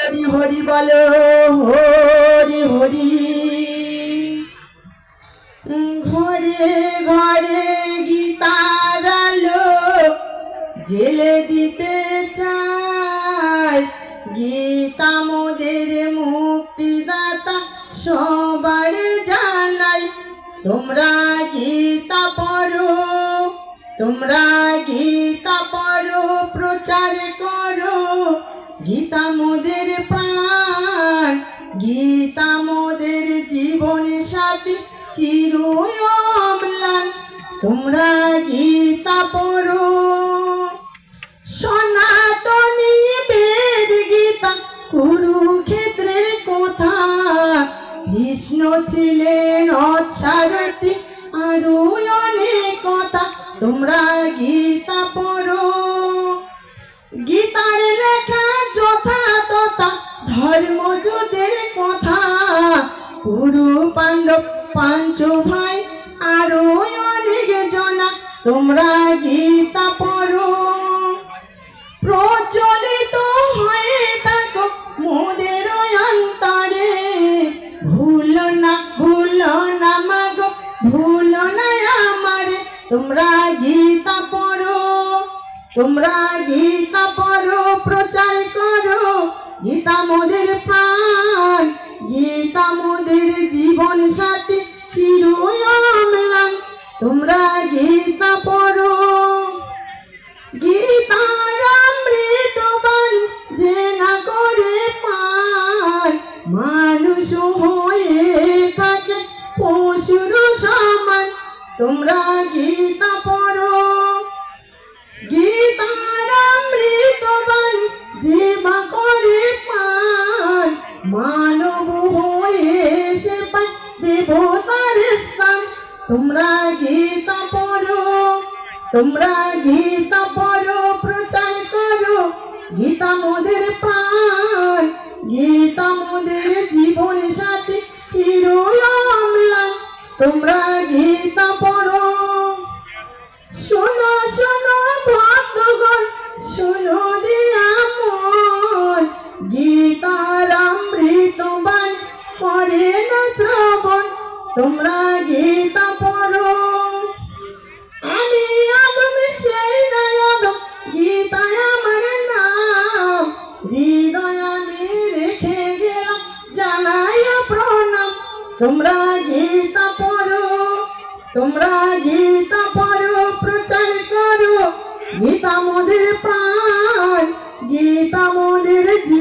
হরি হরি বলো হরি হরি। ঘরে ঘরে গীতার আলো জেলে দিতে চাই, গীতা মোদের মুক্তিদাতা সবার জানাই। তোমরা গীতা পড়ো, তোমরা গীতা পড়ো, প্রচার করো, গীতা মোদের প্রাণ, গীতা মোদের জীবন সাথী চির অম্লান। তোমরা গীতা পড়ো। সনাতনী বেদ গীতা কুরুক্ষেত্রের কথা, কৃষ্ণ ছিলেন অচ্ছারতি আরো অনেক কথা। তোমরা গীতা পড়ো। গীতার লেখা যথা তথা ধর্মযুদ্ধের কথা, কুরু পাণ্ডব পাঞ্চ ভাই আরো অনেক জনা। তোমরা গীতা পড়ো। প্রচলিত হয়ে থাকো মোদের অন্তরে, ভুলো না মাগো, ভুলো না আমারে। তোমরা গীতা পড়ো, তোমরা গীতা পড়ো, প্রচার করো, গীতা মোদের প্রাণ, গীতা মোদের জীবন সাথী চির অম্লান। তোমরা গীতা পড়ো। গীতার অমৃত বাণী যে না করে পায়, মানুষ হয়ে থাকে পশুর সমান। তোমরা গীতা পড়ো। গীতার অমৃত বাণী যে বা করে পায়, মানব হয়ে সে পায় দেবতার স্থান। তোমরা গীতা পড়ো, তোমরা গীতা পড়ো, প্রচার করো, গীতা মোদের প্রাণ, গীতা মোদের জীবন সাথী চির অম্লান। তোমরা গীতা পড়ো। শোনো শোনো ভক্তগণ, শোনো দিয়া মন, গীতার অমৃত বাণী করে না শ্রবণ। তোমরা গীতা পড়ো। আমি আদম সেই নায়ক, গীতায় আমার নাম, হৃদয় আমি রেখে গেলাম জানাই প্রণাম। তোমরা গীতা পড়ো, তোমরা গীতা পড়ো, প্রচার করো, গীতা মোদের প্রাণ, গীতা মোদের জীবন।